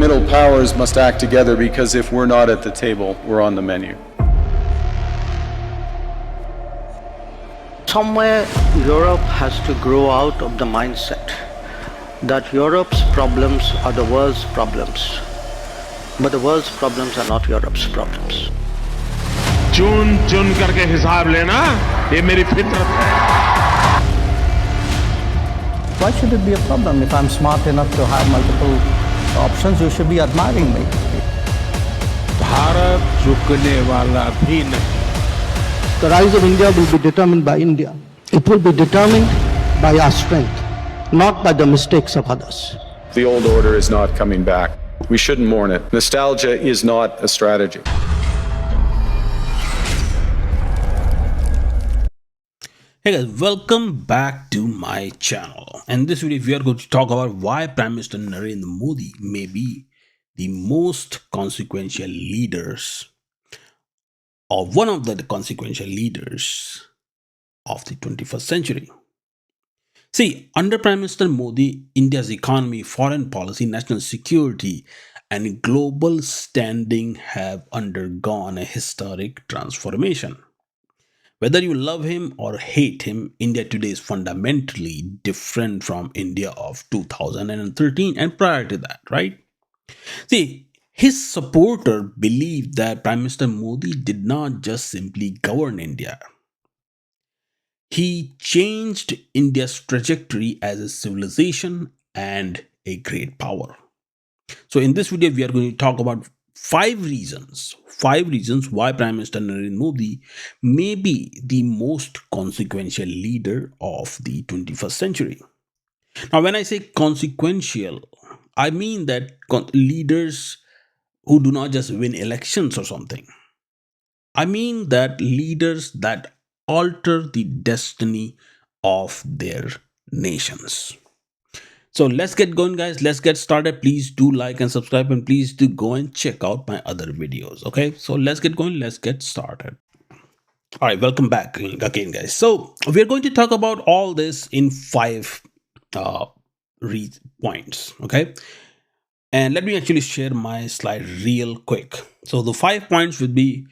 middle powers must act together, because if we're not at the table, we're on the menu. Somewhere Europe has to grow out of the mindset that Europe's problems are the world's problems, but the world's problems are not Europe's problems. चुन चुन करके हिसाब लेना ये मेरी फितरत है. Why should it be a problem? If I'm smart enough to have multiple options, you should be admiring me. Bharat झुकने वाला भी नहीं. The rise of India will be determined by India. It will be determined by our strength, not by the mistakes of others. The old order is not coming back. We shouldn't mourn it. Nostalgia is not a strategy. Hey guys, welcome back to my channel. And in this video, we are going to talk about why Prime Minister Narendra Modi may be the most consequential leaders, or one of the consequential leaders of the 21st century. See, under Prime Minister Modi, India's economy, foreign policy, national security, and global standing have undergone a historic transformation. Whether you love him or hate him, India today is fundamentally different from India of 2013 and prior to that, right? See, his supporter believed that Prime Minister Modi did not just simply govern India. He changed India's trajectory as a civilization and a great power. So in this video, we are going to talk about five reasons why Prime Minister Narendra Modi may be the most consequential leader of the 21st century. Now, when I say consequential, I mean that leaders who do not just win elections or something. I mean that leaders that alter the destiny of their nations. So let's get going, guys. Let's get started. Please do like and subscribe, and please do go and check out my other videos. Okay, so let's get going. Let's get started. All right, welcome back again, guys. So we're going to talk about all this in five points. Okay, and let me actually share my slide real quick. So the 5 points would be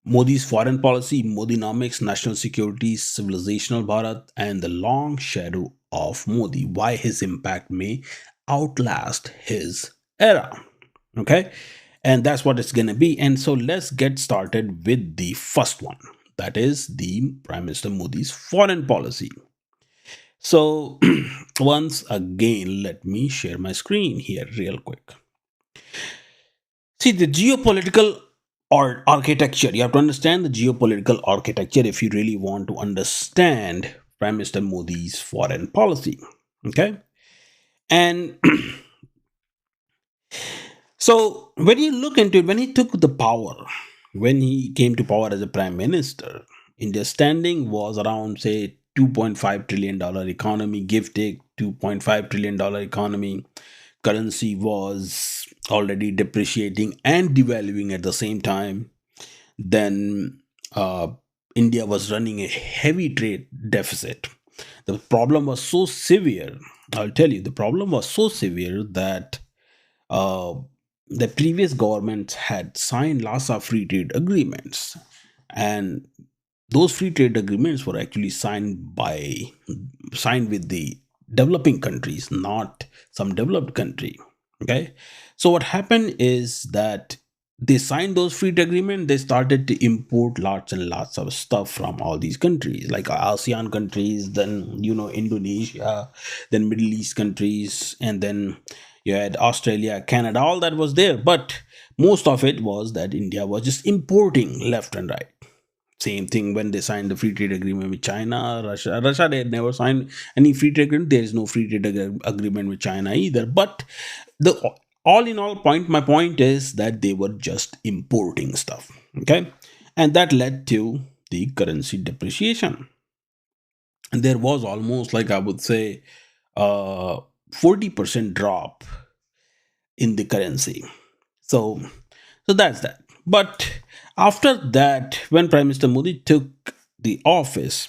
Modi's foreign policy, Modinomics, national security, civilizational Bharat, and the long shadow of Modi, why his impact may outlast his era. Okay, and that's what it's going to be. And so let's get started with the first one, that is the Prime Minister Modi's foreign policy. So once again, let me share my screen here real quick. See, the geopolitical architecture, you have to understand the geopolitical architecture if you really want to understand Prime Minister Modi's foreign policy. Okay, and so when you look into it, when he took the power, when he came to power as a prime minister, India's standing was around, say, $2.5 trillion economy, give take $2.5 trillion economy. Currency was already depreciating and devaluing at the same time. Then India was running a heavy trade deficit. The problem was so severe, I'll tell you, the problem was so severe that the previous governments had signed lots of free trade agreements. And those free trade agreements were actually signed with the developing countries, not some developed country. Okay, so what happened is that they signed those free trade agreements. They started to import lots and lots of stuff from all these countries, like ASEAN countries, then Indonesia, then Middle East countries, and then you had Australia, Canada, all that was there. But most of it was that India was just importing left and right. Same thing when they signed the free trade agreement with China, Russia. They had never signed any free trade agreement. There is no free trade agreement with China either. But all in all, my point is that they were just importing stuff. Okay, and that led to the currency depreciation. And there was almost, like, I would say, 40% drop in the currency. So that's that. But after that, when Prime Minister Modi took the office,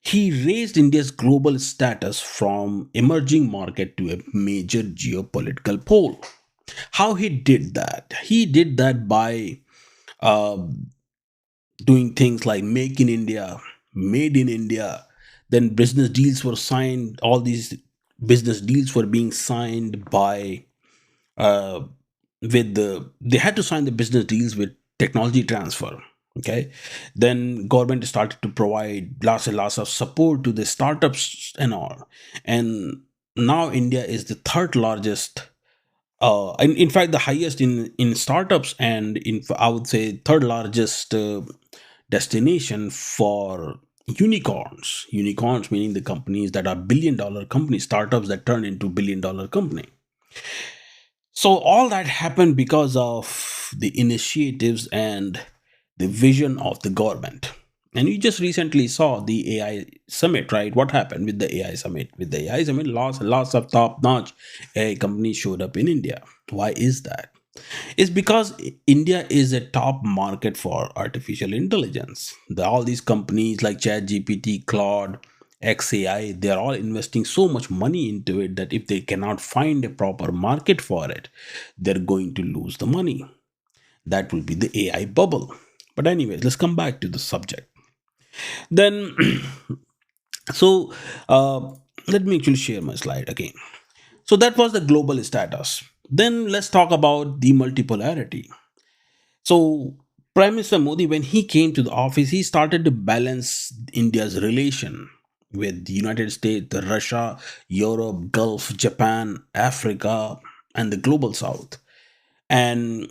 he raised India's global status from emerging market to a major geopolitical pole. How he did that? He did that by uh, doing things like Make in India, Made in India. Then business deals were signed. All these business deals were being signed by uh, with they had to sign the business deals with technology transfer. Okay, then government started to provide lots and lots of support to the startups and all, and now India is the third largest, in fact the highest in startups, and in I would say third largest destination for unicorns meaning the companies that are billion-dollar companies, startups that turn into billion-dollar company. So all that happened because of the initiatives and the vision of the government. And you just recently saw the AI summit, right? What happened with the AI summit? With the AI summit, lots of top-notch AI companies showed up in India. Why is that? It's because India is a top market for artificial intelligence. All these companies like ChatGPT, Claude, XAI, they're all investing so much money into it that if they cannot find a proper market for it, they're going to lose the money. That will be the AI bubble. But anyways, let's come back to the subject. Then, so let me actually share my slide again. So that was the global status. Then let's talk about the multipolarity. So, Prime Minister Modi, when he came to the office, he started to balance India's relation with the United States, the Russia, Europe, Gulf, Japan, Africa, and the global South. And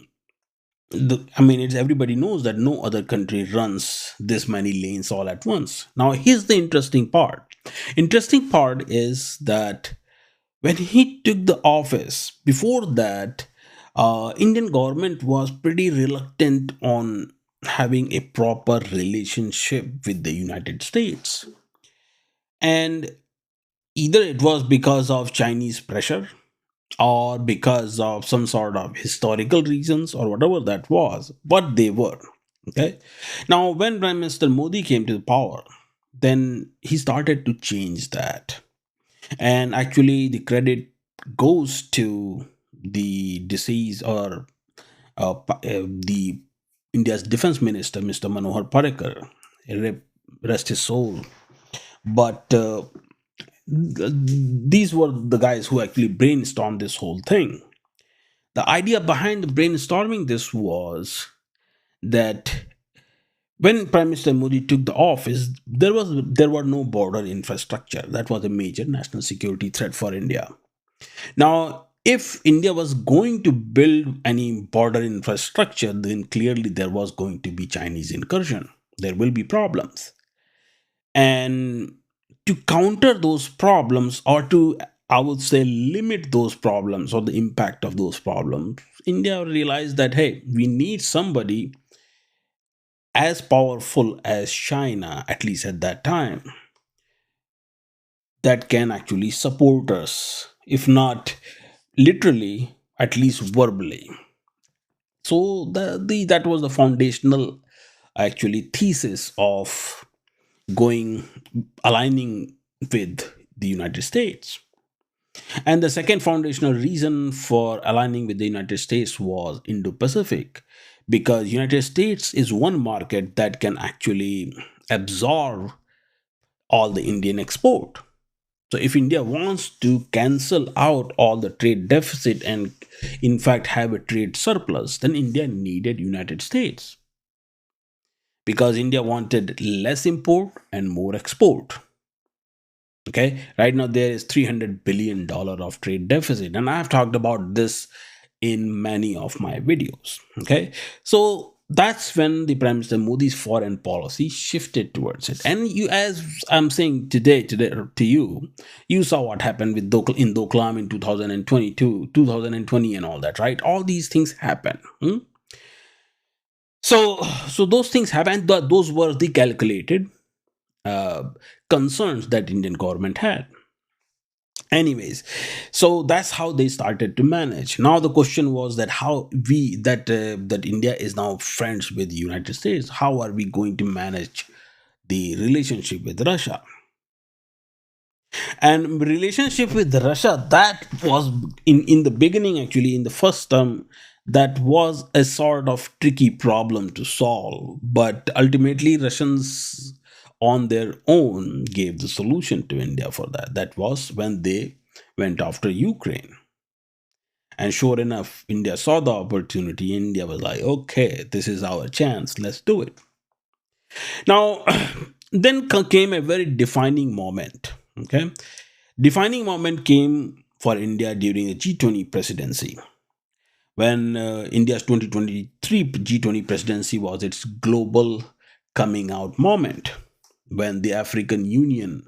I mean, everybody knows that no other country runs this many lanes all at once. Now, here's the interesting part. Interesting part is that when he took the office, before that, Indian government was pretty reluctant on having a proper relationship with the United States. And either it was because of Chinese pressure or because of some sort of historical reasons or whatever that was, but they were. Okay. Now, when Prime Minister Modi came to the power, then he started to change that. And actually, the credit goes to the deceased or the India's defense minister, Mr. Manohar Parrikar, rest his soul. But these were the guys who actually brainstormed this whole thing. The idea behind the brainstorming this was that when Prime Minister Modi took the office, there were no border infrastructure. That was a major national security threat for India. Now, if India was going to build any border infrastructure, then clearly there was going to be Chinese incursion. There will be problems. And to counter those problems, or to, I would say, limit those problems or the impact of those problems, India realized that, hey, we need somebody as powerful as China, at least at that time, that can actually support us, if not literally, at least verbally. So that was the foundational actually thesis of going aligning with the United States. And the second foundational reason for aligning with the United States was Indo-Pacific, because United States is one market that can actually absorb all the Indian export. So if India wants to cancel out all the trade deficit and in fact have a trade surplus, then India needed United States, because India wanted less import and more export. Okay, right now there is $300 billion of trade deficit, and I have talked about this in many of my videos. Okay, so that's when the Prime Minister Modi's foreign policy shifted towards it. And you, as I'm saying today to you, you saw what happened with in Doklam in 2022, 2020, and all that, right? All these things happen. So those things happen. Those were the calculated uh, concerns that Indian government had. Anyways, so that's how they started to manage. Now the question was that how we that India is now friends with the United States, how are we going to manage the relationship with Russia? And relationship with Russia, that was in the beginning, actually, in the first term, that was a sort of tricky problem to solve. But ultimately, Russians on their own gave the solution to India for that. That was when they went after Ukraine. And sure enough, India saw the opportunity. India was like, okay, this is our chance, let's do it. Now, then came a very defining moment. Okay. Defining moment came for India during the G20 presidency, when India's 2023 G20 presidency was its global coming out moment, when the African Union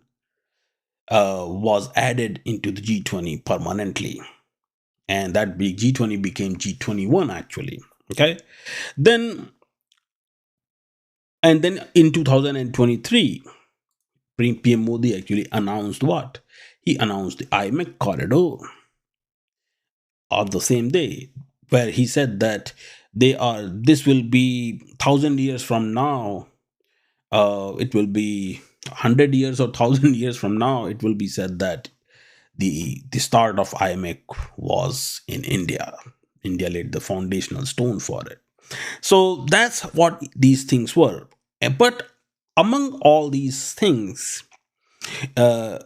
was added into the G20 permanently. And that G20 became G21, actually. Okay. Then, and then in 2023, PM Modi actually announced what? He announced the IMEC corridor on the same day, where he said that this will be 1,000 years from now, it will be 100 years or 1,000 years from now, it will be said that the start of IMEC was in India. India laid the foundational stone for it. So that's what these things were. But among all these things, uh,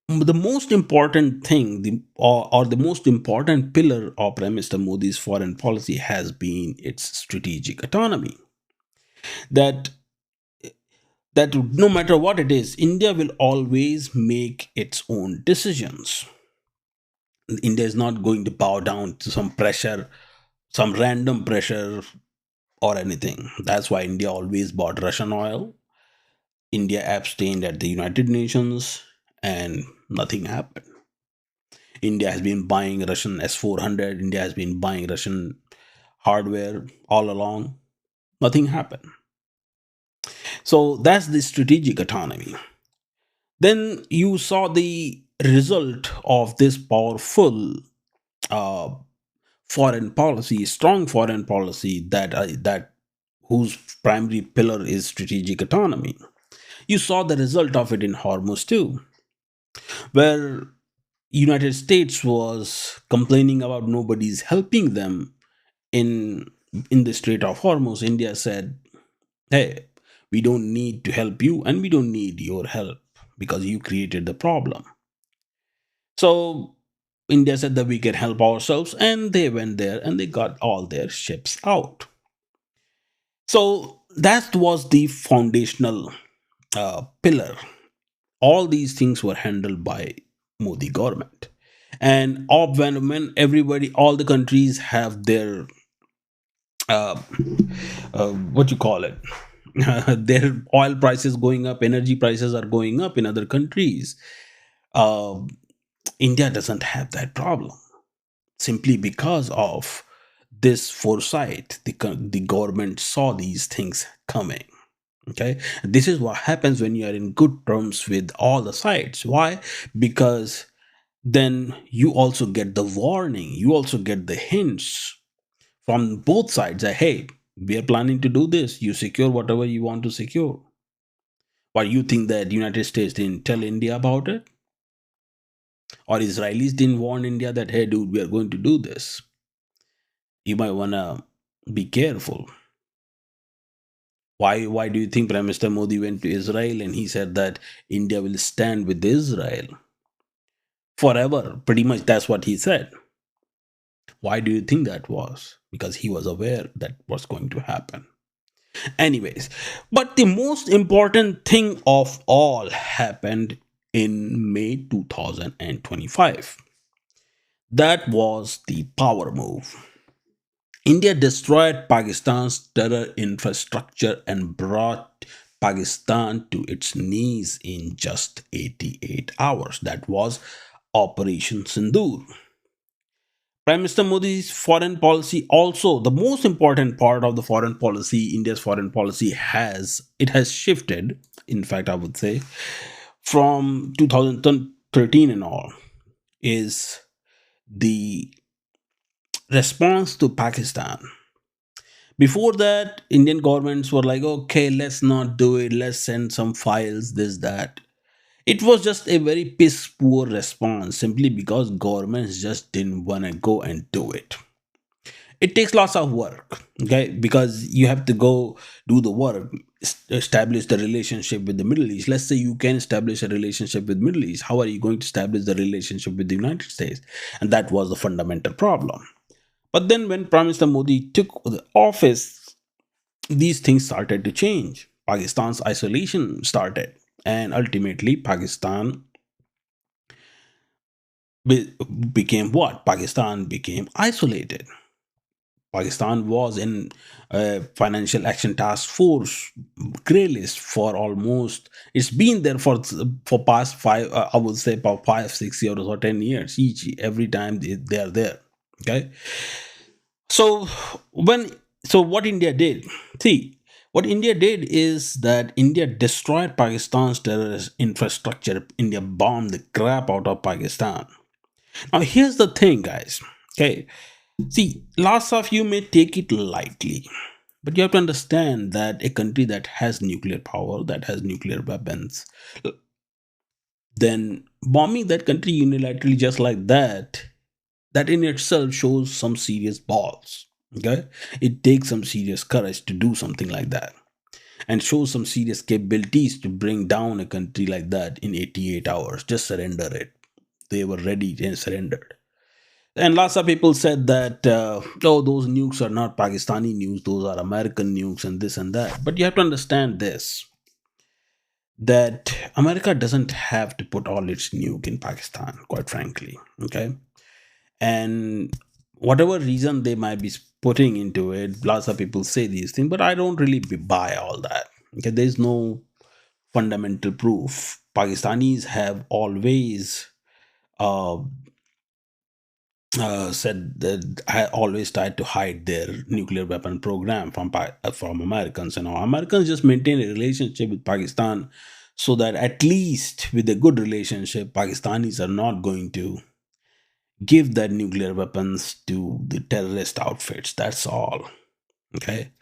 the most important thing, or the most important pillar of Prime Minister Modi's foreign policy has been its strategic autonomy. That no matter what it is, India will always make its own decisions. India is not going to bow down to some pressure, some random pressure or anything. That's why India always bought Russian oil. India abstained at the United Nations, and nothing happened. India has been buying Russian S-400. India has been buying Russian hardware all along. Nothing happened. So that's the strategic autonomy. Then you saw the result of this powerful uh, foreign policy, strong foreign policy, that whose primary pillar is strategic autonomy. You saw the result of it in Hormuz too, where United States was complaining about nobody's helping them in the Strait of Hormuz. India said, "Hey, we don't need to help you, and we don't need your help because you created the problem." So India said that we can help ourselves, and they went there and they got all their ships out. So that was the foundational pillar. All these things were handled by Modi government. And when everybody, all the countries have their uh, what you call it, their oil prices going up, energy prices are going up in other countries. Uh, India doesn't have that problem, simply because of this foresight. The government saw these things coming. Okay, this is what happens when you are in good terms with all the sides. Why? Because then you also get the warning, you also get the hints from both sides that, hey, we are planning to do this, you secure whatever you want to secure. Why, you think that United States didn't tell India about it, or Israelis didn't warn India that, hey dude, we are going to do this, you might want to be careful. Why do you think Prime Minister Modi went to Israel and he said that India will stand with Israel forever? Pretty much that's what he said. Why do you think that was? Because he was aware that was going to happen. Anyways, but the most important thing of all happened in May 2025. That was the power move. India destroyed Pakistan's terror infrastructure and brought Pakistan to its knees in just 88 hours. That was Operation Sindoor. Prime Minister Modi's foreign policy, also the most important part of the foreign policy, India's foreign policy has shifted. In fact, I would say from 2013 and all, is the response to Pakistan. Before that, Indian governments were like, okay, let's not do it. Let's send some files, this, that. It was just a very piss poor response simply because governments just didn't want to go and do it. It takes lots of work, okay, because you have to go do the work, establish the relationship with the Middle East. Let's say you can establish a relationship with Middle East, how are you going to establish the relationship with the United States? And that was the fundamental problem. But then when Prime Minister Modi took the office, these things started to change. Pakistan's isolation started, and ultimately Pakistan became what? Pakistan became isolated. Pakistan was in a financial action task force grey list for almost, it's been there for past five, I would say about 5 6 years or 10 years each, every time they are there. Okay, so when, so what India did, see, what India did is that India destroyed Pakistan's terrorist infrastructure. India bombed the crap out of Pakistan. Now here's the thing, guys. Okay, see, lots of you may take it lightly, but you have to understand that a country that has nuclear power, that has nuclear weapons, then bombing that country unilaterally just like that in itself shows some serious balls. Okay, it takes some serious courage to do something like that, and shows some serious capabilities to bring down a country like that in 88 hours. Just surrender it. They were ready and surrendered. And lots of people said that, oh, those nukes are not Pakistani nukes, those are American nukes, and this and that. But you have to understand this, that America doesn't have to put all its nuke in Pakistan, quite frankly. Okay. And whatever reason they might be putting into it, lots of people say these things, but I don't really buy all that. Okay. There's no fundamental proof. Pakistanis have always uh, said that I always tried to hide their nuclear weapon program from Americans. And all Americans just maintain a relationship with Pakistan, so that at least with a good relationship, Pakistanis are not going to give their nuclear weapons to the terrorist outfits. That's all. Okay.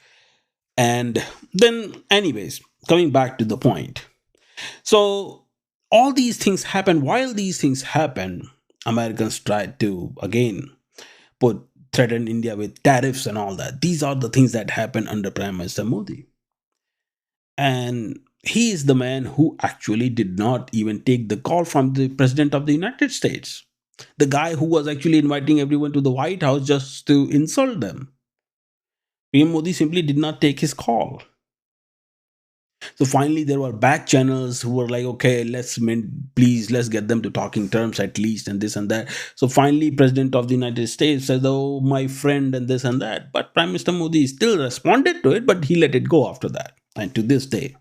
And then, anyways, coming back to the point. So all these things happen. While these things happen, Americans tried to again put threaten India with tariffs and all that. These are the things that happened under Prime Minister Modi. And he is the man who actually did not even take the call from the President of the United States. The guy who was actually inviting everyone to the White House just to insult them. PM Modi simply did not take his call. So finally, there were back channels who were like, okay, please, let's get them to talking terms at least, and this and that. So finally, President of the United States said, oh, my friend, and this and that. But Prime Minister Modi still responded to it, but he let it go after that. And to this day,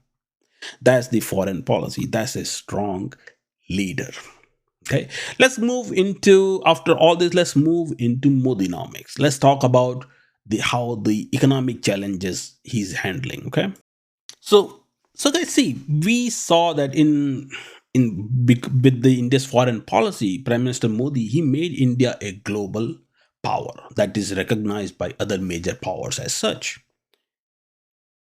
that's the foreign policy. That's a strong leader. Okay, let's move into, after all this, let's move into Modinomics. Let's talk about how the economic challenges he's handling. Okay, so guys, see, we saw that with the India's foreign policy, Prime Minister Modi, he made India a global power that is recognized by other major powers as such.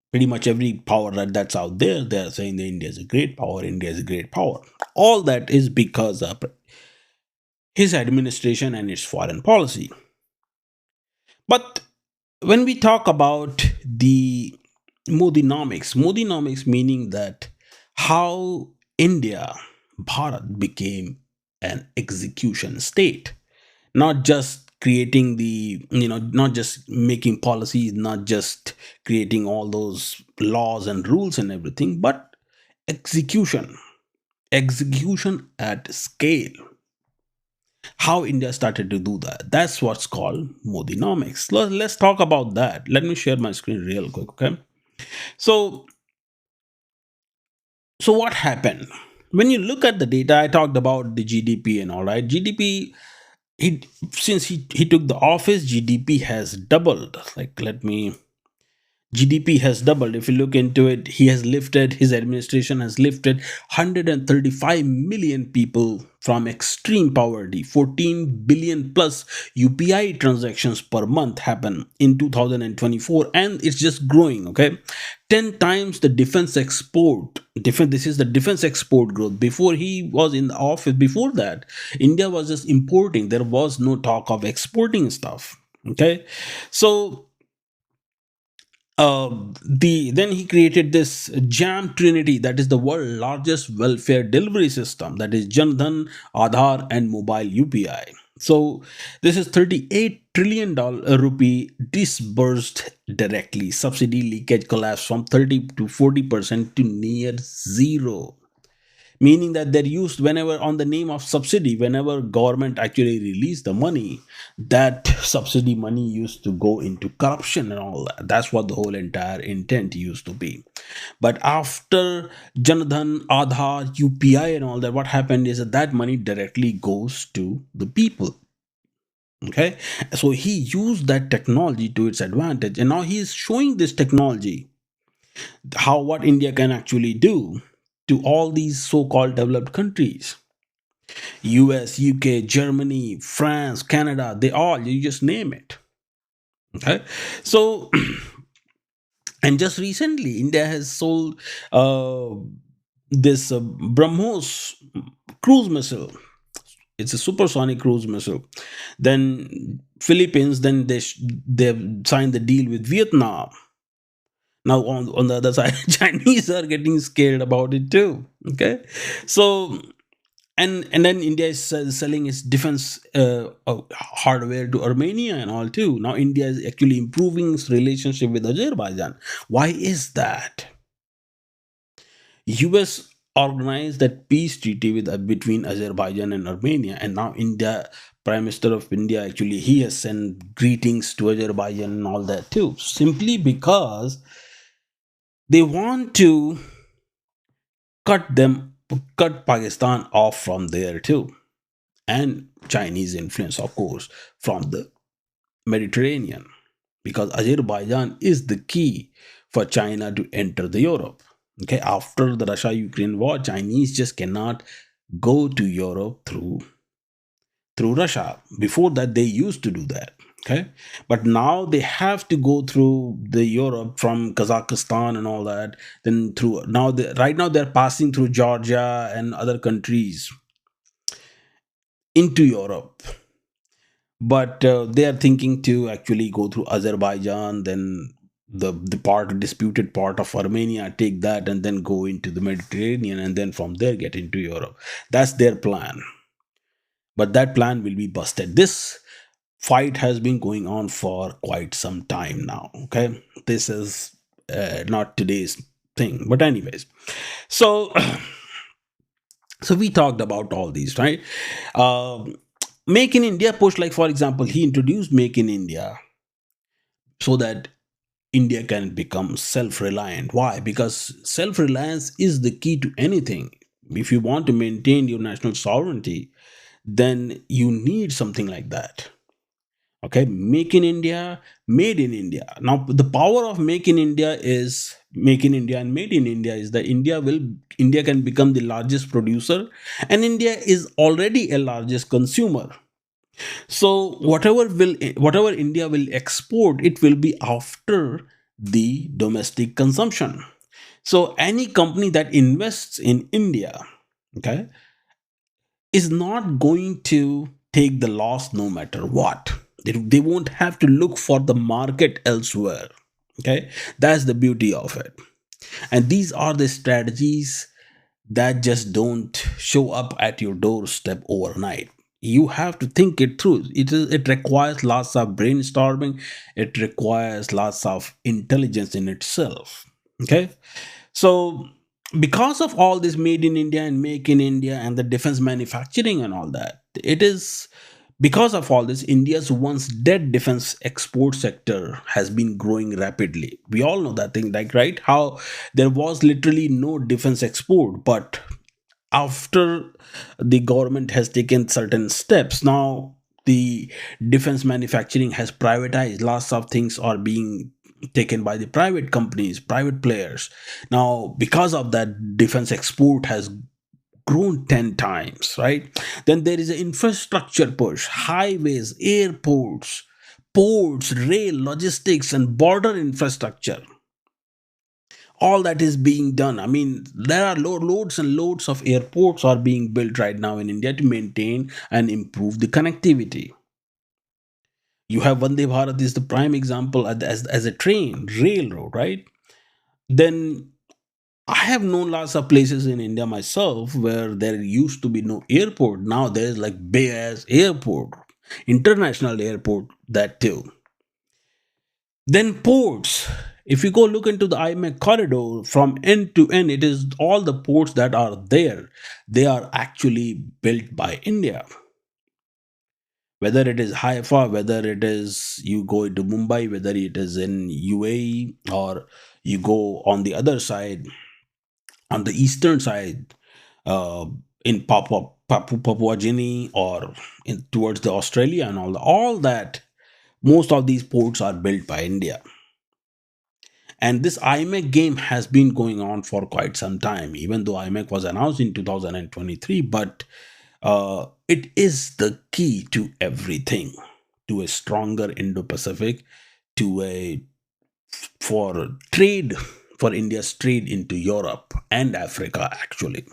Pretty much every power that's out there, they're saying that India is a great power, India is a great power. All that is because of his administration and its foreign policy. But when we talk about the Modinomics meaning that how India, Bharat, became an execution state, not just creating not just making policies, not just creating all those laws and rules and everything, but execution at scale. How India started to do that, that's what's called Modinomics. Let's talk about that. Let me share my screen real quick. Okay, so what happened when you look at the data? I talked about the GDP and all, right? GDP, since he took the office, GDP has doubled. Like, let me GDP has doubled. If you look into it, his administration has lifted 135 million people from extreme poverty. 14 billion plus UPI transactions per month happen in 2024, and it's just growing, okay? 10 times the defense export. This is the defense export growth. Before he was in the office, before that, India was just importing. There was no talk of exporting stuff, okay? So then he created this jam trinity, that is the world largest welfare delivery system, that is Jan Dhan, Aadhaar, and mobile UPI. So this is 38 trillion dollar rupee disbursed directly. Subsidy leakage collapsed from 30 to 40% to near zero, meaning that they're used whenever on the name of subsidy. Whenever government actually release the money, that subsidy money used to go into corruption and all that. That's what the whole entire intent used to be. But after Janadhan, Aadhaar, UPI and all that, what happened is that that money directly goes to the people. Okay, so he used that technology to its advantage, and now he is showing this technology, how what India can actually do, to all these so-called developed countries. US, UK, Germany, France, Canada, they all, you just name it. Okay. So and just recently India has sold this BrahMos cruise missile. It's a supersonic cruise missile. Then Philippines, then they've signed the deal with Vietnam. Now on the other side, Chinese are getting scared about it too. Okay, so and then India is selling its defense hardware to Armenia and all too. Now India is actually improving its relationship with Azerbaijan. Why is that? US organized that peace treaty with between Azerbaijan and Armenia, and now India, Prime Minister of India, actually he has sent greetings to Azerbaijan and all that too, simply because they want to cut Pakistan off from there too, and Chinese influence, of course, from the Mediterranean, because Azerbaijan is the key for China to enter the Europe. Okay, after the Russia-Ukraine war, Chinese just cannot go to Europe through Russia. Before that, they used to do that. Okay, but now they have to go through the Europe from Kazakhstan and all that. Then through now, right now they're passing through Georgia and other countries into Europe. But they are thinking to actually go through Azerbaijan, then the disputed part of Armenia, take that and then go into the Mediterranean, and then from there get into Europe. That's their plan. But that plan will be busted. This fight has been going on for quite some time now. Okay, this is not today's thing, but anyways, so so we talked about all these, right? Make in India push, like for example, he introduced Make in India so that India can become self-reliant. Why? Because self-reliance is the key to anything. If you want to maintain your national sovereignty, then you need something like that. Okay, Make in India, Made in India. Now the power of Make in India is Make in India and Made in India is that India can become the largest producer, and India is already a largest consumer. So whatever India will export, it will be after the domestic consumption. So any company that invests in India, okay, is not going to take the loss no matter what. They won't have to look for the market elsewhere. Okay, that's the beauty of it. And these are the strategies that just don't show up at your doorstep overnight. You have to think it through. It requires lots of brainstorming. It requires lots of intelligence in itself. Okay, so because of all this Made in India and Make in India and the defense manufacturing and all that, it is because of all this, India's once dead defense export sector has been growing rapidly. We all know that thing, like, right? How there was literally no defense export, but after the government has taken certain steps, now the defense manufacturing has privatized. Lots of things are being taken by the private companies, private players. Now, because of that, defense export has grown 10 times, right? Then there is an infrastructure push, highways, airports, ports, rail, logistics, and border infrastructure. All that is being done. I mean, there are loads and loads of airports are being built right now in India to maintain and improve the connectivity. You have Vande Bharat is the prime example as a train, railroad, right? Then I have known lots of places in India myself where there used to be no airport. Now there's like big ass airport, international airport, that too. Then ports. If you go look into the IMEC corridor from end to end, it is all the ports that are there. They are actually built by India. Whether it is Haifa, whether it is you go into Mumbai, whether it is in UAE, or you go on the other side, on the eastern side, uh, in Papua Guinea, or towards the Australia and all that, most of these ports are built by India. And this IMEC game has been going on for quite some time, even though IMEC was announced in 2023. But it is the key to everything, to a stronger Indo-Pacific, to a for trade, for India's trade into Europe and Africa, actually.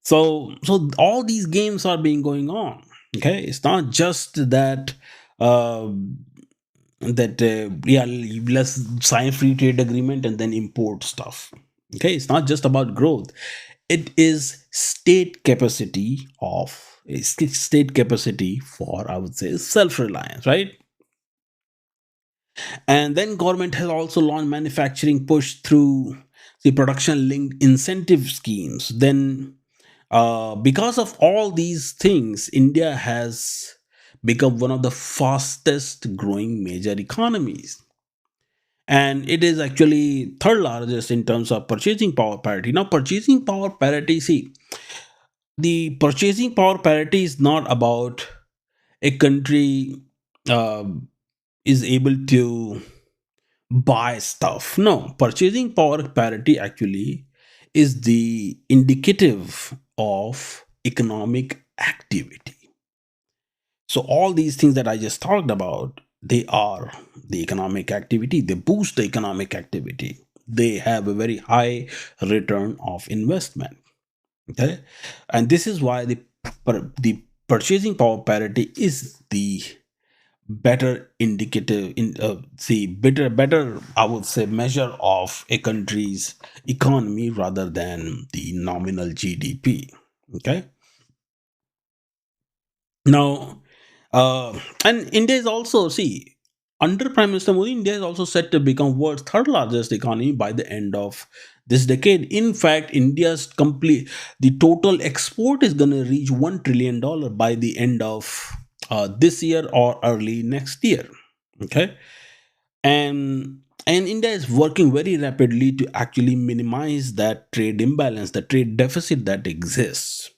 So all these games are being going on. Okay, it's not just that. Uh, yeah, let's sign free trade agreement and then import stuff. Okay, it's not just about growth. It is state capacity for, I would say, self-reliance, right? And then government has also launched manufacturing push through the production linked incentive schemes. Then because of all these things, India has become one of the fastest growing major economies. And it is actually third largest in terms of purchasing power parity. Now, purchasing power parity, see, the purchasing power parity is not about a country uh, is able to buy stuff. No, purchasing power parity actually is the indicative of economic activity. So all these things that I just talked about, they are the economic activity. They boost the economic activity. They have a very high return of investment. Okay, and this is why the purchasing power parity is the better indicative in see better, I would say, measure of a country's economy rather than the nominal GDP. Okay, now and India is also, see, under Prime Minister Modi, India is also set to become world's third largest economy by the end of this decade. In fact, India's complete the total export is going to reach $1 trillion by the end of this year or early next year. Okay, and India is working very rapidly to actually minimize that trade imbalance, the trade deficit that exists.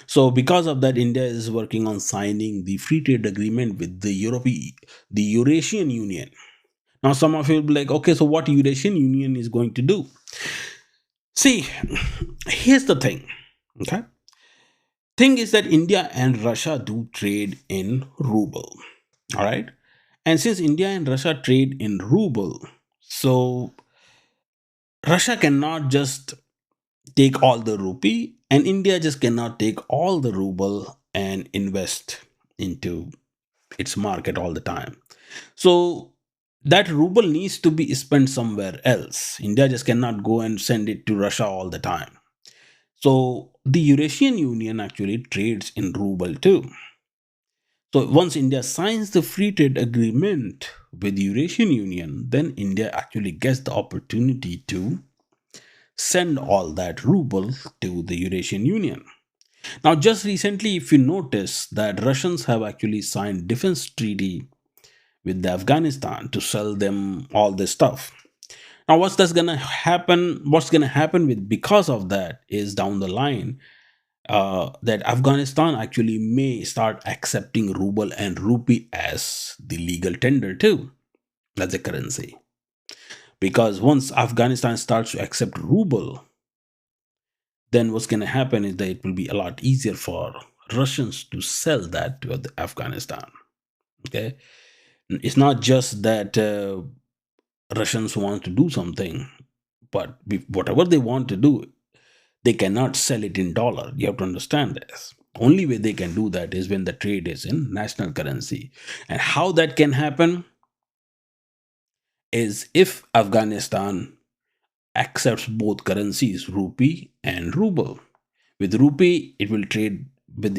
So because of that, India is working on signing the free trade agreement with the Eurasian Union. Now, some of you will be like, okay, so what Eurasian Union is going to do? See, here's the thing. Okay, thing is that India and Russia do trade in ruble. All right, and since India and Russia trade in ruble, so Russia cannot just take all the rupee, and India just cannot take all the ruble and invest into its market all the time. So that ruble needs to be spent somewhere else. India just cannot go and send it to Russia all the time. So the Eurasian Union actually trades in ruble too. So once India signs the free trade agreement with the Eurasian Union, then India actually gets the opportunity to send all that ruble to the Eurasian Union. Now, just recently, if you notice that Russians have actually signed defense treaty with the Afghanistan to sell them all this stuff. Now, what's that's gonna happen? What's gonna happen with because of that is down the line that Afghanistan actually may start accepting ruble and rupee as the legal tender too, as a currency. Because once Afghanistan starts to accept ruble, then what's going to happen is that it will be a lot easier for Russians to sell that to Afghanistan. Okay, it's not just that Russians want to do something, but whatever they want to do, they cannot sell it in dollar. You have to understand this. Only way they can do that is when the trade is in national currency. And how that can happen is if Afghanistan accepts both currencies, rupee and ruble. With rupee, it will trade with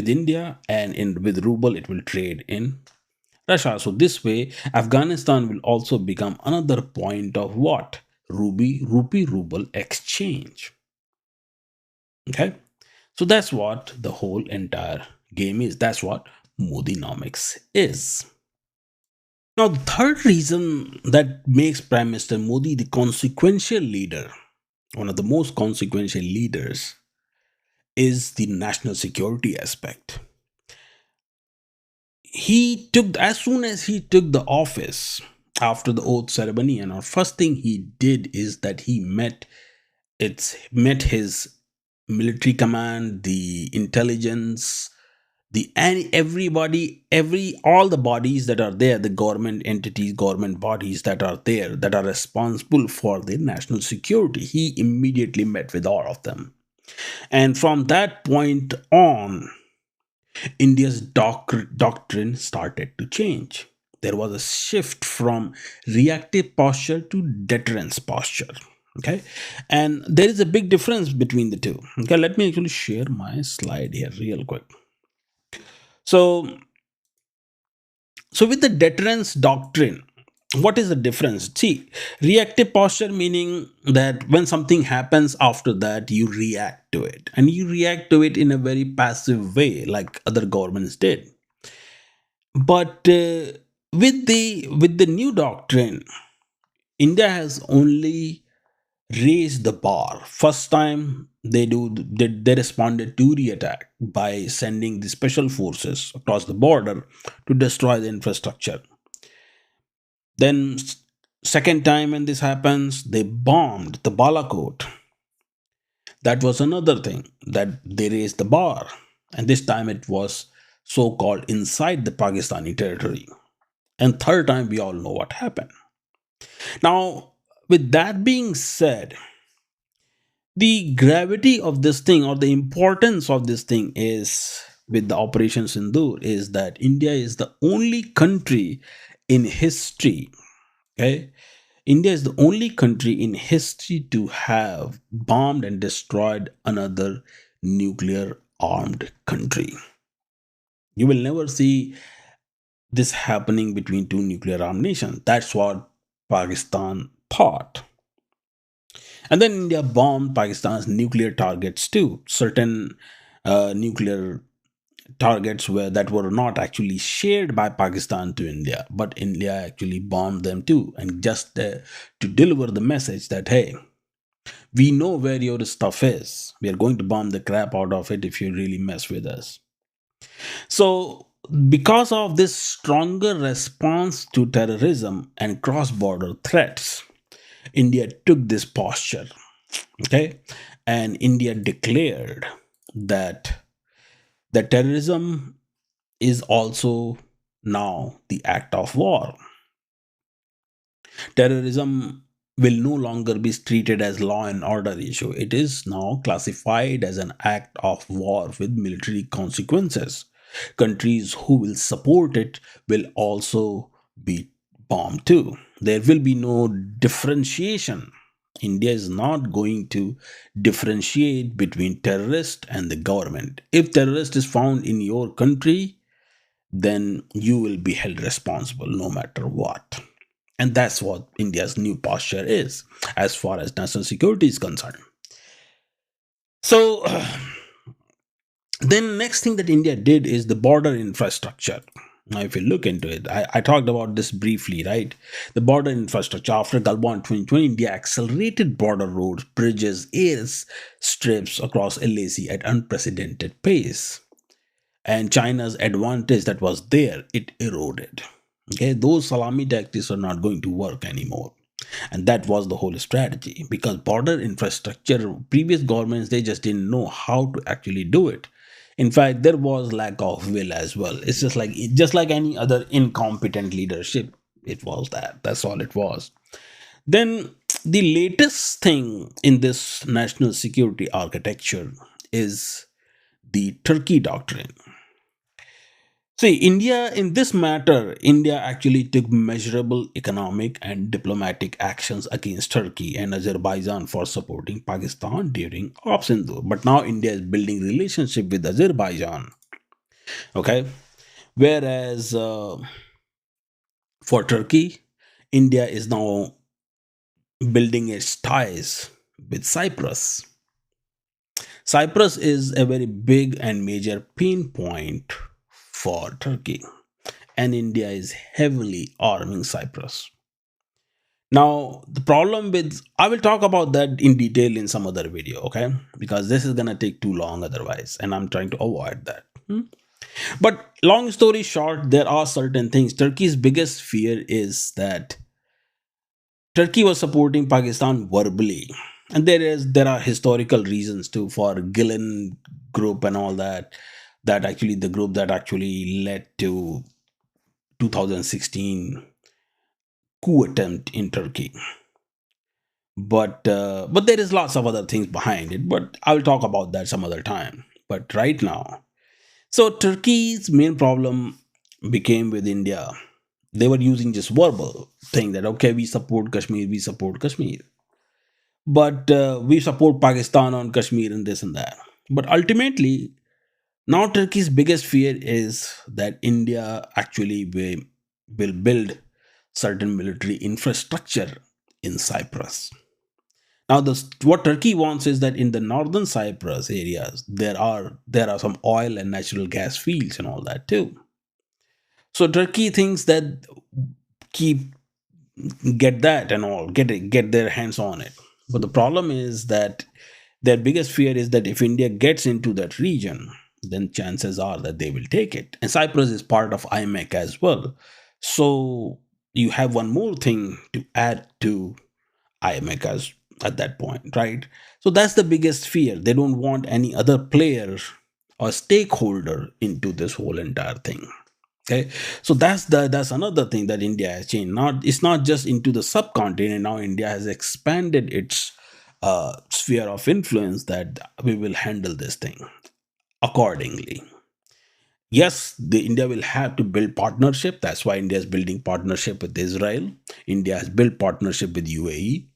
India, and with ruble, it will trade in Russia. So this way, Afghanistan will also become another point of what? Rupee ruble exchange. Okay? So that's what the whole entire game is. That's what Modinomics is. Now, the third reason that makes Prime Minister Modi the consequential leader, one of the most consequential leaders, is the national security aspect. He took, as soon as he took the office after the oath ceremony, and our first thing he did is that he met his military command, the intelligence, and everybody, all the bodies that are there, the government entities, government bodies that are there, that are responsible for the national security. He immediately met with all of them. And from that point on, India's doctrine started to change. There was a shift from reactive posture to deterrence posture. Okay, and there is a big difference between the two. Okay, let me actually share my slide here real quick. So, with the deterrence doctrine, what is the difference? See, reactive posture meaning that when something happens, after that you react to it, and you react to it in a very passive way, like other governments did. But with the new doctrine, India has only raised the bar. First time they responded to the attack by sending the special forces across the border to destroy the infrastructure. Then second time when this happens, they bombed the Balakot. That was another thing that they raised the bar, and this time it was so called inside the Pakistani territory. And third time, we all know what happened. Now, with that being said, the gravity of this thing, or the importance of this thing, is with the Operation Sindoor, is that India is the only country in history. Okay, India is the only country in history to have bombed and destroyed another nuclear armed country. You will never see this happening between two nuclear armed nations. That's what Pakistan thought. And then India bombed Pakistan's nuclear targets too. Certain nuclear targets that were not actually shared by Pakistan to India, but India actually bombed them too. And just to deliver the message that, hey, we know where your stuff is. We are going to bomb the crap out of it if you really mess with us. So, because of this stronger response to terrorism and cross border threats, India took this posture. Okay, and India declared that terrorism is also now the act of war. Terrorism will no longer be treated as law and order issue. It is now classified as an act of war with military consequences. Countries who will support it will also be bombed too. There will be no differentiation. India is not going to differentiate between terrorist and the government. If terrorist is found in your country, then you will be held responsible no matter what. And that's what India's new posture is as far as national security is concerned. So, then next thing that India did is the border infrastructure. Now, if you look into it, I talked about this briefly, right? The border infrastructure. After Galwan 2020, India accelerated border roads, bridges, air strips across LAC at unprecedented pace. And China's advantage that was there, it eroded. Okay, those salami tactics are not going to work anymore. And that was the whole strategy, because border infrastructure, previous governments, they just didn't know how to actually do it. In fact, there was lack of will as well. It's just like any other incompetent leadership. It was that's all it was. Then the latest thing in this national security architecture is the Turkey doctrine. See, India, in this matter, India actually took measurable economic and diplomatic actions against Turkey and Azerbaijan for supporting Pakistan during Op Sindhu. But now India is building relationship with Azerbaijan. Okay, whereas for Turkey, India is now building its ties with Cyprus. Cyprus is a very big and major pain point for Turkey, and India is heavily arming Cyprus. Now, the problem with, I will talk about that in detail in some other video, okay? Because this is gonna take too long otherwise, and I'm trying to avoid that. But long story short, there are certain things. Turkey's biggest fear is that Turkey was supporting Pakistan verbally, and there are historical reasons too for Gillen group and all that. That actually the group that actually led to 2016 coup attempt in Turkey. But there is lots of other things behind it. But I will talk about that some other time. But right now, so Turkey's main problem became with India. They were using just verbal thing that okay, we support Kashmir, but we support Pakistan on Kashmir and this and that. But ultimately, now Turkey's biggest fear is that India actually will build certain military infrastructure in Cyprus. Now, what Turkey wants is that in the northern Cyprus areas, there are some oil and natural gas fields and all that too. So Turkey thinks that keep get that and all, get their hands on it. But the problem is that their biggest fear is that if India gets into that region, then chances are that they will take it. And Cyprus is part of IMEC as well. So you have one more thing to add to IMEC as at that point, right? So that's the biggest fear. They don't want any other player or stakeholder into this whole entire thing. Okay, so that's another thing that India has changed. Not It's not just into the subcontinent. Now India has expanded its sphere of influence, that we will handle this thing accordingly. Yes, the India will have to build partnership. That's why India is building partnership with Israel. India has built partnership with UAE,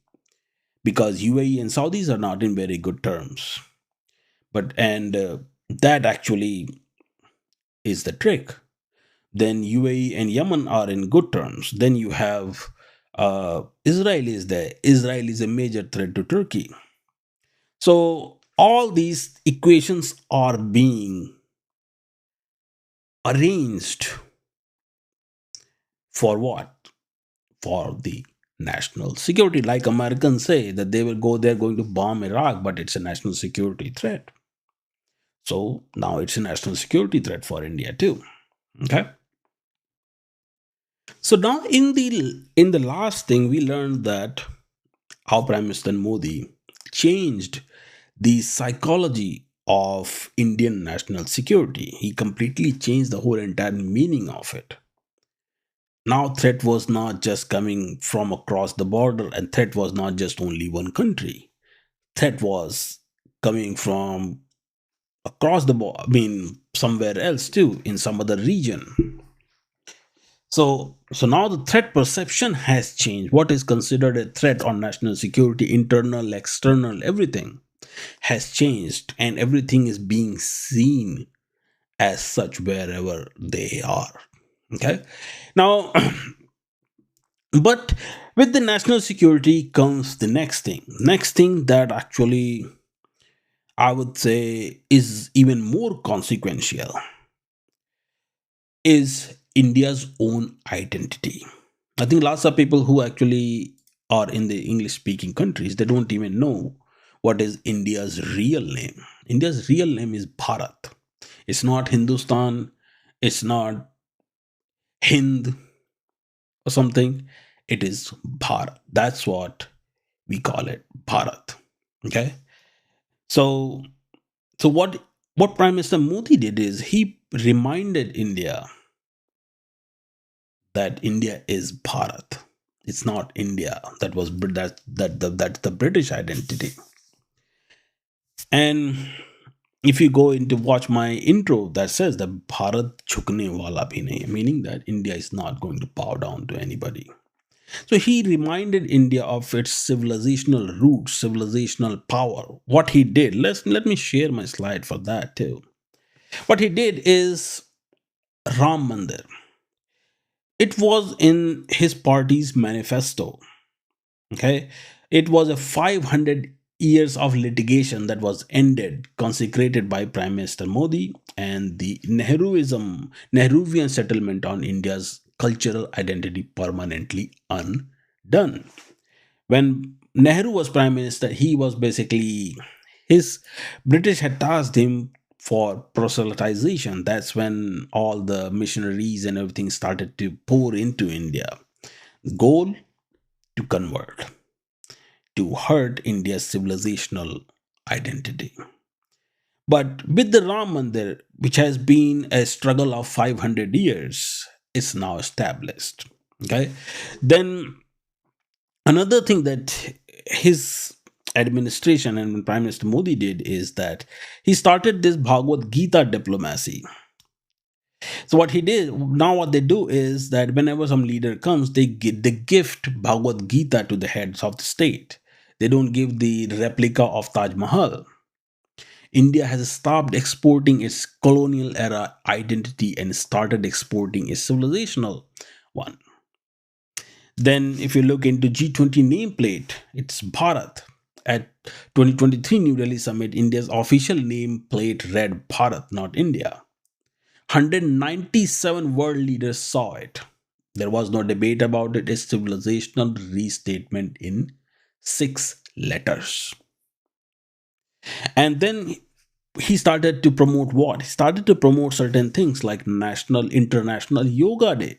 because UAE and Saudis are not in very good terms. But and that actually is the trick. Then UAE and Yemen are in good terms. Then you have Israel is there. Israel is a major threat to Turkey. So all these equations are being arranged for what? For the national security. Like Americans say that they're going to bomb Iraq, but it's a national security threat. So now it's a national security threat for India too. Okay. So now in the last thing we learned that how Prime Minister Modi changed the psychology of Indian national security. He completely changed the whole entire meaning of it. Now threat was not just coming from across the border, and threat was not just only one country. Threat was coming from across the border, I mean somewhere else too, in some other region. So now the threat perception has changed. What is considered a threat on national security, internal, external, everything has changed, and everything is being seen as such wherever they are. Okay. Now, but with the national security comes the next thing. Next thing that actually I would say is even more consequential is India's own identity. I think lots of people who actually are in the English speaking countries, they don't even know what is India's real name. India's real name is Bharat. It's not Hindustan, it's not Hind or something. It is Bharat. That's what we call it, Bharat. Okay. So what Prime Minister Modi did is he reminded India that India is Bharat. It's not India. That's the British identity. And if you go into watch my intro, that says that Bharat chukne wala bhi nahi hai, meaning that India is not going to bow down to anybody. So he reminded India of its civilizational roots, civilizational power. What he did, let me share my slide for that too. What he did is Ram Mandir. It was in his party's manifesto. Okay, it was a 500 years of litigation that was ended, consecrated by Prime Minister Modi and the Nehruvian settlement on India's cultural identity permanently undone. When Nehru was Prime Minister, he was basically his British had tasked him for proselytization. That's when all the missionaries and everything started to pour into India. Goal to convert, to hurt India's civilizational identity. But with the Ram Mandir, which has been a struggle of 500 years, is now established. Okay. Then another thing that his administration and Prime Minister Modi did is that he started this Bhagavad Gita diplomacy. So what he did now, what they do is that whenever some leader comes, they gift Bhagavad Gita to the heads of the state. They don't give the replica of Taj Mahal. India has stopped exporting its colonial era identity and started exporting its civilizational one. Then, if you look into G20 nameplate, it's Bharat. At 2023 New Delhi Summit, India's official nameplate read Bharat, not India. 197 world leaders saw it. There was no debate about it. It's civilizational restatement in 6 letters. And then he started to promote what? He started to promote certain things like National International Yoga Day.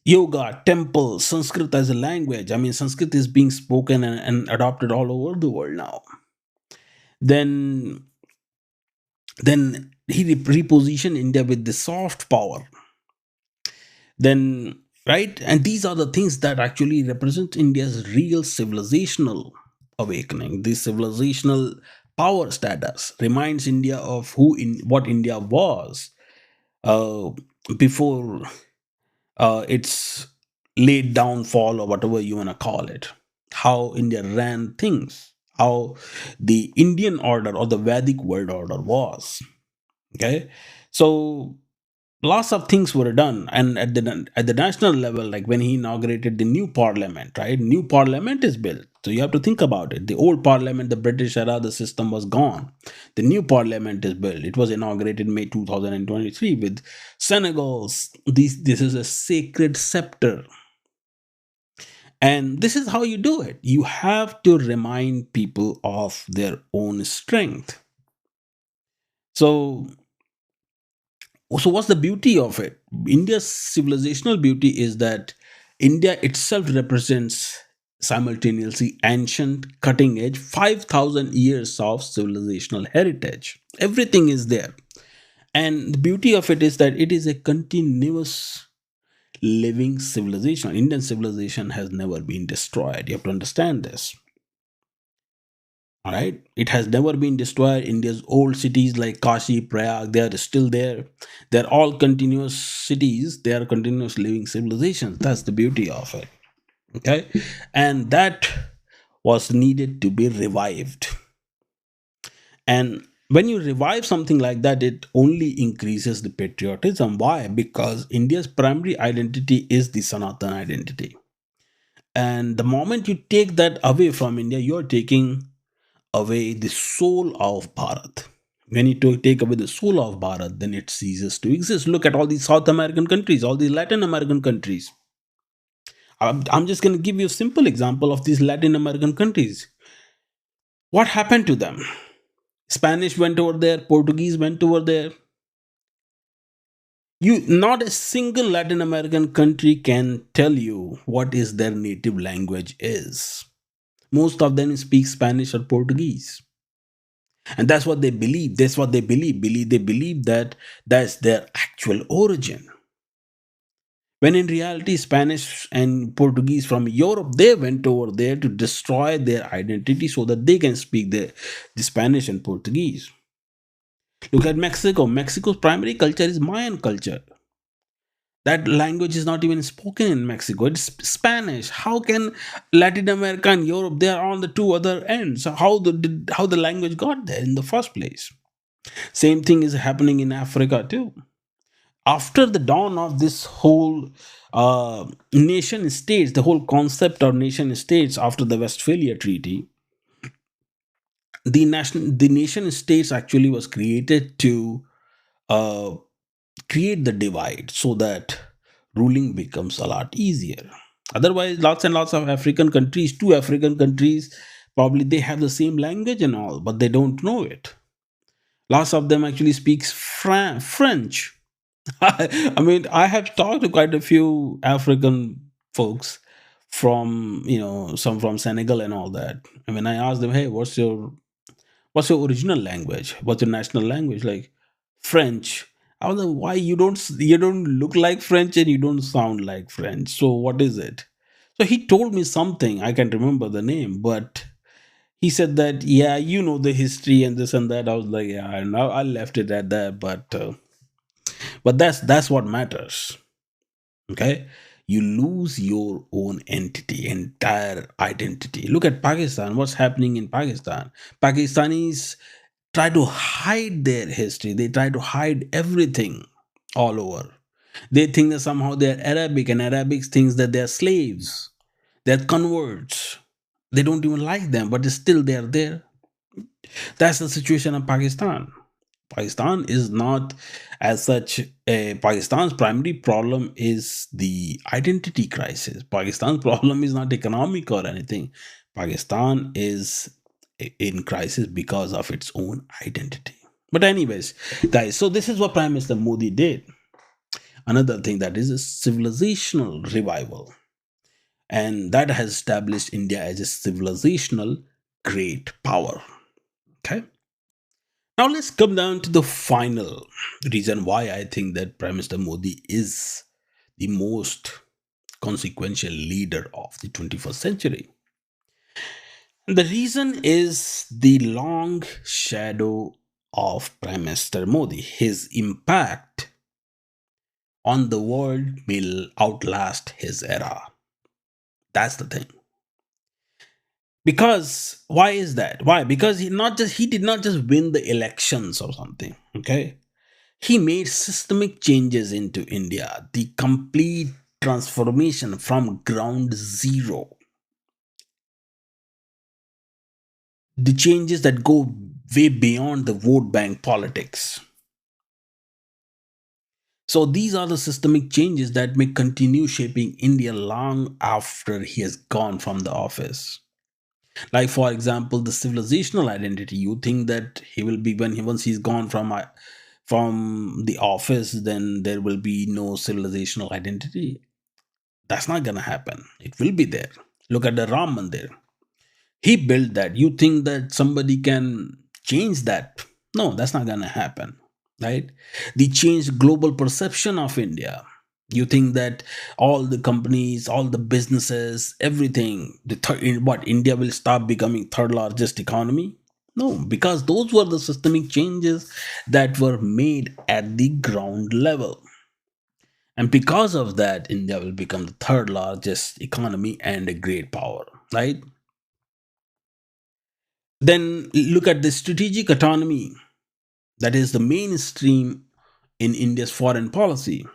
Yoga, temple, Sanskrit as a language. I mean, Sanskrit is being spoken and adopted all over the world now. Then he repositioned India with the soft power. Then, right? And these are the things that actually represent India's real civilizational awakening. This civilizational power status reminds India of what India was uh, before its late downfall, or whatever you want to call it. How India ran things, how the Indian order or the Vedic world order was. Okay, so lots of things were done, and at the national level, like when he inaugurated the new parliament, right? New parliament is built, so you have to think about it. The old parliament, the British era, the system was gone. The new parliament is built. It was inaugurated May 2023 with Senegal's. This is a sacred scepter, and this is how you do it. You have to remind people of their own strength. So what's the beauty of it? India's civilizational beauty is that India itself represents simultaneously ancient, cutting edge, 5,000 years of civilizational heritage. Everything is there. And the beauty of it is that it is a continuous living civilization. Indian civilization has never been destroyed. You have to understand this. All right, it has never been destroyed. India's old cities like Kashi, Prayag, they are still there. They're all continuous cities. They are continuous living civilizations. That's the beauty of it. Okay, and that was needed to be revived. And when you revive something like that, it only increases the patriotism. Why? Because India's primary identity is the Sanatan identity. And the moment you take that away from India, you're taking away the soul of Bharat. When you take away the soul of Bharat, then it ceases to exist. Look at all these South American countries, all these Latin American countries. I'm just going to give you a simple example of these Latin American countries. What happened to them? Spanish went over there, Portuguese went over there. You not a single Latin American country can tell you what is their native language is. Most of them speak Spanish or Portuguese. And that's what they believe. That's what they believe. They believe that that's their actual origin. When in reality, Spanish and Portuguese from Europe, they went over there to destroy their identity so that they can speak the Spanish and Portuguese. Look at Mexico. Mexico's primary culture is Mayan culture. That language is not even spoken in Mexico. It's Spanish. How can Latin America and Europe, they are on the two other ends? So how the language got there in the first place? Same thing is happening in Africa too. After the dawn of this whole nation states, the whole concept of nation states after the Westphalia Treaty, the nation states actually was created to uh, create the divide so that ruling becomes a lot easier. Otherwise, lots and lots of African countries, two African countries, probably they have the same language and all, but they don't know it. Lots of them actually speaks French. I mean, I have talked to quite a few African folks from, some from Senegal and all that. I mean, I asked them, hey, what's your original language? What's your national language? Like French. I was like, why you don't look like French and you don't sound like French. So what is it? So he told me something. I can't remember the name, but he said that, yeah, the history and this and that. I was like, yeah, I know. I left it at that, but that's what matters. Okay, you lose your own entity, entire identity. Look at Pakistan. What's happening in Pakistan? Pakistanis try to hide their history. They try to hide everything all over. They think that somehow they're Arabic, and Arabics thinks that they're slaves, they're converts. They don't even like them, but still they're there. That's the situation of Pakistan. Pakistan is not as such. Pakistan's primary problem is the identity crisis. Pakistan's problem is not economic or anything. Pakistan is in crisis because of its own identity. But anyways, guys, so this is what Prime Minister Modi did. Another thing, that is a civilizational revival, and that has established India as a civilizational great power. Okay. Now let's come down to the final reason why I think that Prime Minister Modi is the most consequential leader of the 21st century. And the reason is the long shadow of Prime Minister Modi. His impact on the world will outlast his era. That's the thing. Because why is that? Why? Because he did not just win the elections or something. Okay. He made systemic changes into India, the complete transformation from ground zero, the changes that go way beyond the vote bank politics. So these are the systemic changes that may continue shaping India long after he has gone from the office. Like, for example, the civilizational identity. You think that he will be, once he's gone from the office, then there will be no civilizational identity. That's not gonna happen. It will be there. Look at the Ram Mandir. He built that. You think that somebody can change that? No, that's not gonna happen. Right? The changed global perception of India. You think that all the companies, all the businesses, everything, India will stop becoming third largest economy? No, because those were the systemic changes that were made at the ground level. And because of that, India will become the third largest economy and a great power, right? Then look at the strategic autonomy, that is the mainstream in India's foreign policy.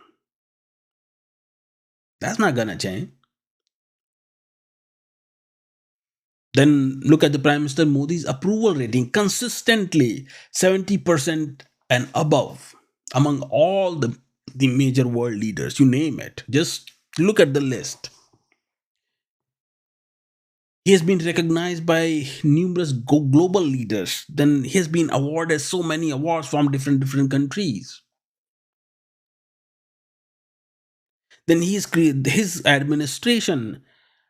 That's not gonna change. Then look at the Prime Minister Modi's approval rating, consistently 70% and above among all the major world leaders. You name it. Just look at the list. He has been recognized by numerous global leaders. Then he has been awarded so many awards from different countries. Then his administration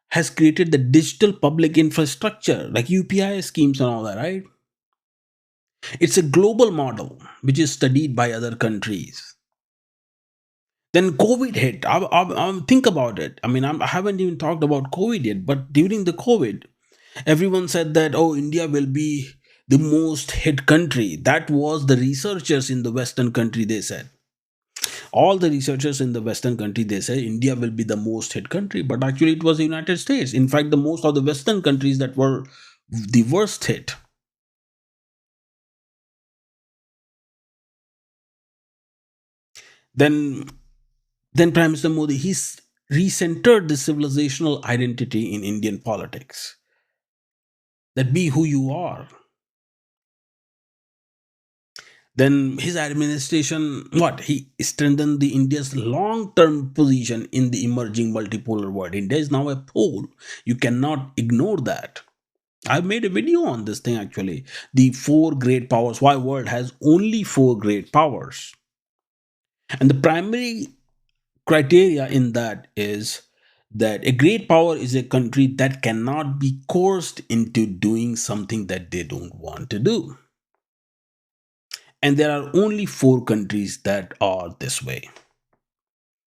has created the digital public infrastructure like UPI schemes and all that, right? It's a global model which is studied by other countries. Then COVID hit. Think about it. I mean, I haven't even talked about COVID yet, but during the COVID, everyone said that, oh, India will be the most hit country. That was the researchers in the Western country, they said. All the researchers in the Western country, they say India will be the most hit country, but actually it was the United States. In fact, the most of the Western countries that were the worst hit. Then Prime Minister Modi, he's recentered the civilizational identity in Indian politics. That be who you are. Then his administration, what? He strengthened the India's long-term position in the emerging multipolar world. India is now a pole. You cannot ignore that. I've made a video on this thing actually. The four great powers. Why world has only four great powers. And the primary criteria in that is that a great power is a country that cannot be coerced into doing something that they don't want to do. And there are only four countries that are this way.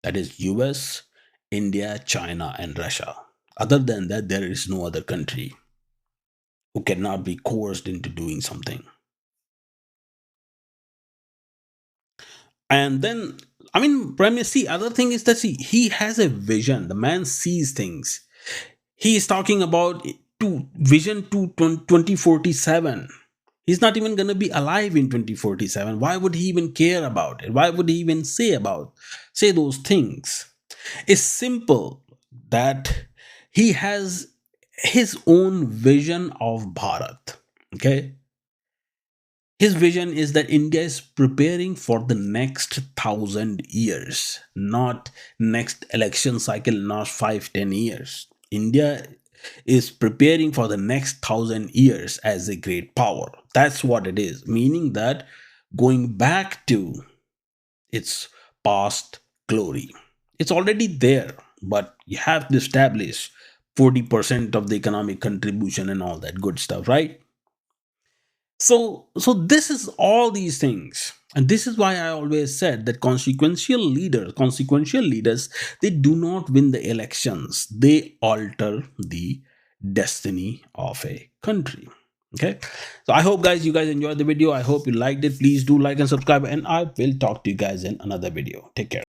That is US, India, China, and Russia. Other than that, there is no other country who cannot be coerced into doing something. And then, I mean, Prime Minister, other thing is that, see, he has a vision. The man sees things. He is talking about vision to 2047. He's not even going to be alive in 2047. Why would he even care about it? Why would he even say those things? It's simple that he has his own vision of Bharat. Okay? His vision is that India is preparing for the next 1,000 years, not next election cycle, not 5-10 years. India is preparing for the next 1,000 years as a great power. That's what it is, meaning that going back to its past glory. It's already there, but you have to establish 40% of the economic contribution and all that good stuff, right? So this is all these things. And this is why I always said that consequential leaders, they do not win the elections. They alter the destiny of a country. Okay. So I hope you guys enjoyed the video. I hope you liked it. Please do like and subscribe, and I will talk to you guys in another video. Take care.